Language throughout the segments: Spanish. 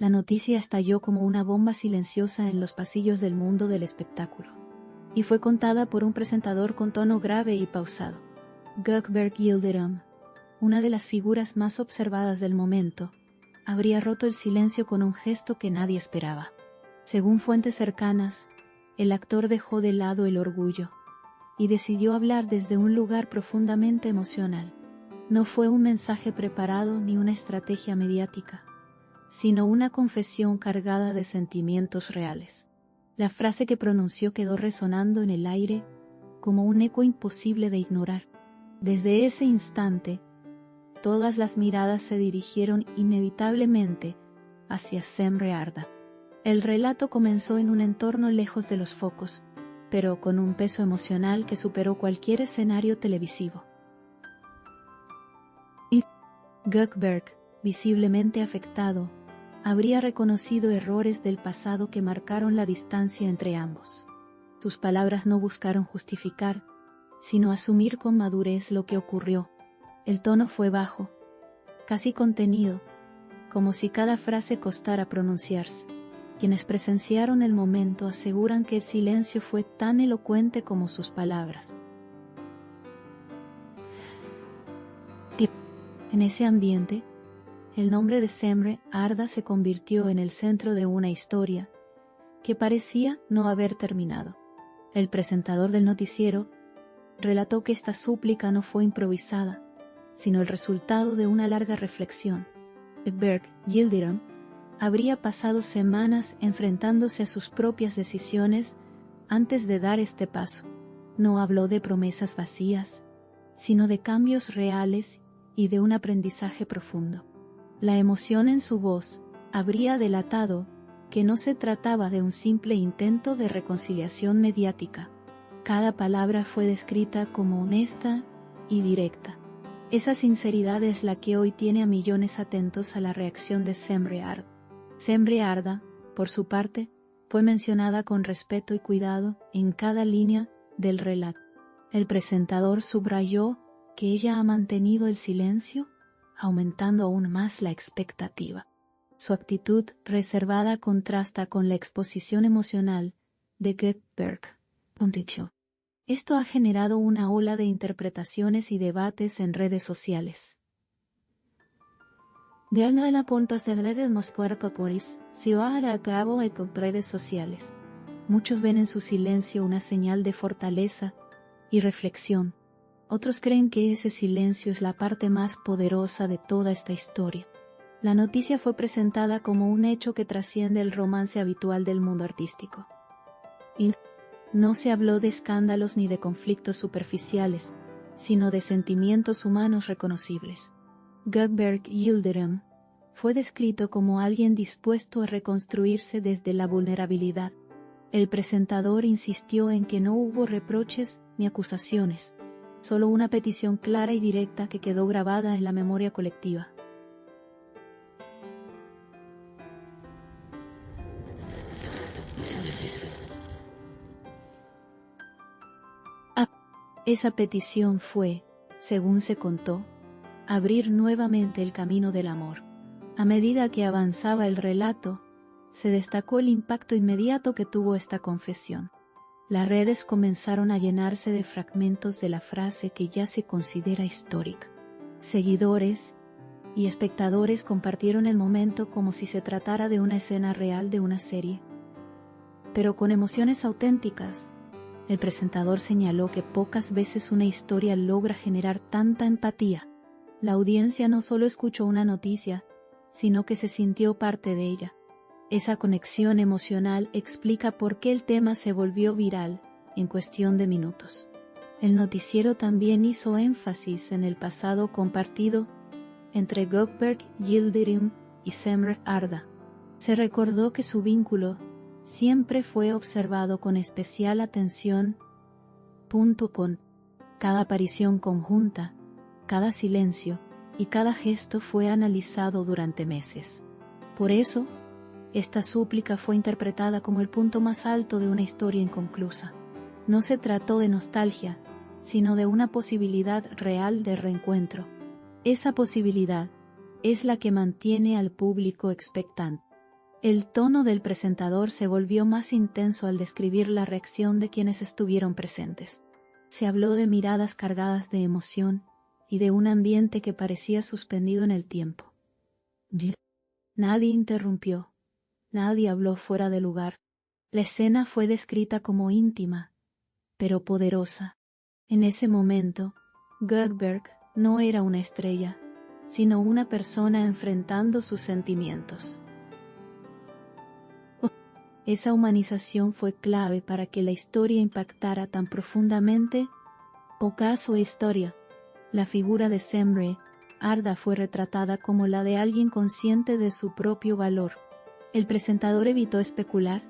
La noticia estalló como una bomba silenciosa en los pasillos del mundo del espectáculo. Y fue contada por un presentador con tono grave y pausado. Gökberg Yildirim, una de las figuras más observadas del momento, habría roto el silencio con un gesto que nadie esperaba. Según fuentes cercanas, el actor dejó de lado el orgullo y decidió hablar desde un lugar profundamente emocional. No fue un mensaje preparado ni una estrategia mediática, sino una confesión cargada de sentimientos reales. La frase que pronunció quedó resonando en el aire como un eco imposible de ignorar. Desde ese instante, todas las miradas se dirigieron inevitablemente hacia Semre Arda. El relato comenzó en un entorno lejos de los focos, pero con un peso emocional que superó cualquier escenario televisivo. Gökberg, visiblemente afectado, habría reconocido errores del pasado que marcaron la distancia entre ambos. Sus palabras no buscaron justificar, sino asumir con madurez lo que ocurrió. El tono fue bajo, casi contenido, como si cada frase costara pronunciarse. Quienes presenciaron el momento aseguran que el silencio fue tan elocuente como sus palabras. En ese ambiente, el nombre de Semre Arda se convirtió en el centro de una historia que parecía no haber terminado. El presentador del noticiero relató que esta súplica no fue improvisada, sino el resultado de una larga reflexión. Gökberg Yildirim habría pasado semanas enfrentándose a sus propias decisiones antes de dar este paso. No habló de promesas vacías, sino de cambios reales y de un aprendizaje profundo. La emoción en su voz habría delatado que no se trataba de un simple intento de reconciliación mediática. Cada palabra fue descrita como honesta y directa. Esa sinceridad es la que hoy tiene a millones atentos a la reacción de Semre Arda. Semre Arda, por su parte, fue mencionada con respeto y cuidado en cada línea del relato. El presentador subrayó que ella ha mantenido el silencio, aumentando aún más la expectativa. Su actitud reservada contrasta con la exposición emocional de Gökberg. Esto ha generado una ola de interpretaciones y debates en redes sociales. De una de las puntas de redes más corporis, si va a cabo con redes sociales. Muchos ven en su silencio una señal de fortaleza y reflexión. Otros creen que ese silencio es la parte más poderosa de toda esta historia. La noticia fue presentada como un hecho que trasciende el romance habitual del mundo artístico. Y no se habló de escándalos ni de conflictos superficiales, sino de sentimientos humanos reconocibles. Gökberg Yildirim fue descrito como alguien dispuesto a reconstruirse desde la vulnerabilidad. El presentador insistió en que no hubo reproches ni acusaciones, solo una petición clara y directa que quedó grabada en la memoria colectiva. Esa petición fue, según se contó, abrir nuevamente el camino del amor. A medida que avanzaba el relato, se destacó el impacto inmediato que tuvo esta confesión. Las redes comenzaron a llenarse de fragmentos de la frase que ya se considera histórica. Seguidores y espectadores compartieron el momento como si se tratara de una escena real de una serie. Pero con emociones auténticas. El presentador señaló que pocas veces una historia logra generar tanta empatía. La audiencia no solo escuchó una noticia, sino que se sintió parte de ella. Esa conexión emocional explica por qué el tema se volvió viral en cuestión de minutos. El noticiero también hizo énfasis en el pasado compartido entre Gökberg Yildirim y Semre Arda. Se recordó que su vínculo siempre fue observado con especial atención. Con cada aparición conjunta, cada silencio y cada gesto fue analizado durante meses. Por eso, esta súplica fue interpretada como el punto más alto de una historia inconclusa. No se trató de nostalgia, sino de una posibilidad real de reencuentro. Esa posibilidad es la que mantiene al público expectante. El tono del presentador se volvió más intenso al describir la reacción de quienes estuvieron presentes. Se habló de miradas cargadas de emoción y de un ambiente que parecía suspendido en el tiempo. Nadie interrumpió, nadie habló fuera de lugar. La escena fue descrita como íntima, pero poderosa. En ese momento, Goldberg no era una estrella, sino una persona enfrentando sus sentimientos. Esa humanización fue clave para que la historia impactara tan profundamente. Ocaso historia. La figura de Semre Arda fue retratada como la de alguien consciente de su propio valor. El presentador evitó especular,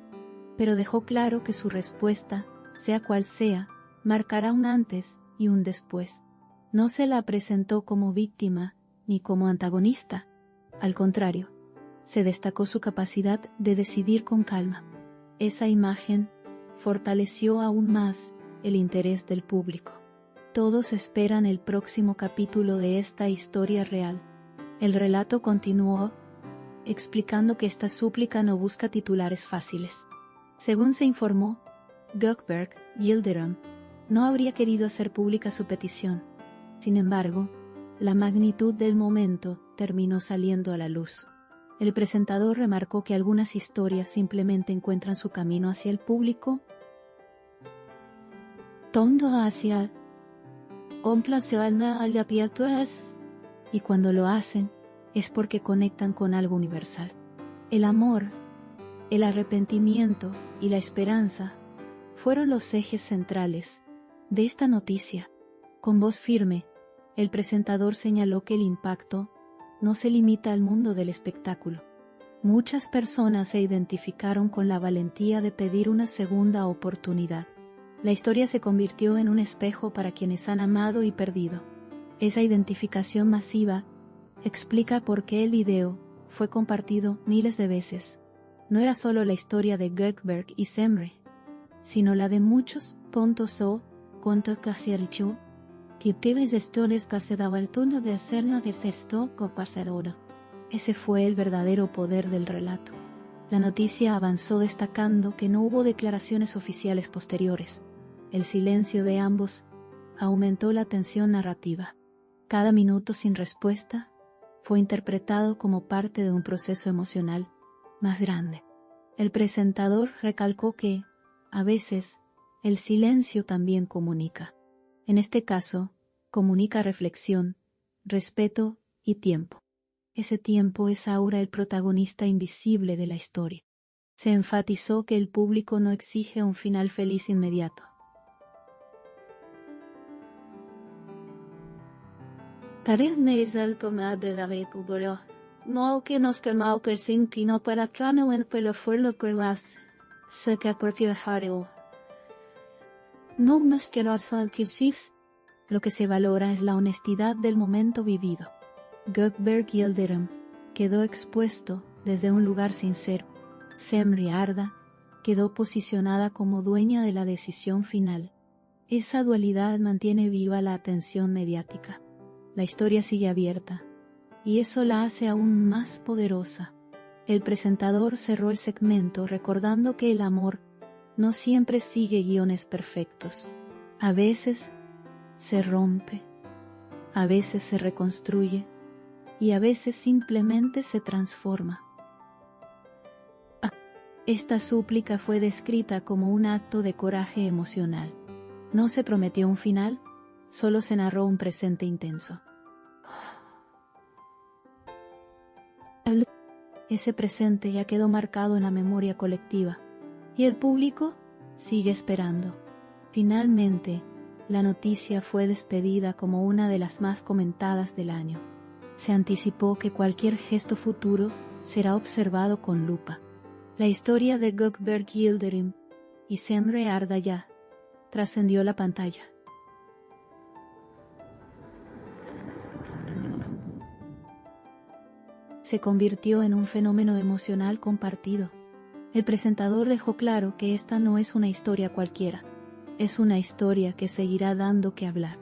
pero dejó claro que su respuesta, sea cual sea, marcará un antes y un después. No se la presentó como víctima ni como antagonista. Al contrario, se destacó su capacidad de decidir con calma. Esa imagen fortaleció aún más el interés del público. Todos esperan el próximo capítulo de esta historia real. El relato continuó, explicando que esta súplica no busca titulares fáciles. Según se informó, Gökberg Yildirim no habría querido hacer pública su petición. Sin embargo, la magnitud del momento terminó saliendo a la luz. El presentador remarcó que algunas historias simplemente encuentran su camino hacia el público, y cuando lo hacen, es porque conectan con algo universal. El amor, el arrepentimiento y la esperanza fueron los ejes centrales de esta noticia. Con voz firme, el presentador señaló que el impacto no se limita al mundo del espectáculo. Muchas personas se identificaron con la valentía de pedir una segunda oportunidad. La historia se convirtió en un espejo para quienes han amado y perdido. Esa identificación masiva explica por qué el video fue compartido miles de veces. No era solo la historia de Gökberg y Semre, sino la de muchos. Ese fue el verdadero poder del relato. La noticia avanzó destacando que no hubo declaraciones oficiales posteriores. El silencio de ambos aumentó la tensión narrativa. Cada minuto sin respuesta fue interpretado como parte de un proceso emocional más grande. El presentador recalcó que, a veces, el silencio también comunica. En este caso, comunica reflexión, respeto y tiempo. Ese tiempo es ahora el protagonista invisible de la historia. Se enfatizó que el público no exige un final feliz inmediato. No que nos quemó persintino para cano en pelo fuerlo perlas, se que prefiere hareo. No más que lo que se valora es la honestidad del momento vivido. Gökberg Yildirim quedó expuesto desde un lugar sincero. Semre Arda quedó posicionada como dueña de la decisión final. Esa dualidad mantiene viva la atención mediática. La historia sigue abierta, y eso la hace aún más poderosa. El presentador cerró el segmento recordando que el amor no siempre sigue guiones perfectos. A veces se rompe, a veces se reconstruye, y a veces simplemente se transforma. Esta súplica fue descrita como un acto de coraje emocional. No se prometió un final, solo se narró un presente intenso. Ese presente ya quedó marcado en la memoria colectiva, y el público sigue esperando. Finalmente, la noticia fue despedida como una de las más comentadas del año. Se anticipó que cualquier gesto futuro será observado con lupa. La historia de Gökberg Yildirim y Semre Arda ya trascendió la pantalla. Se convirtió en un fenómeno emocional compartido. El presentador dejó claro que esta no es una historia cualquiera, es una historia que seguirá dando que hablar.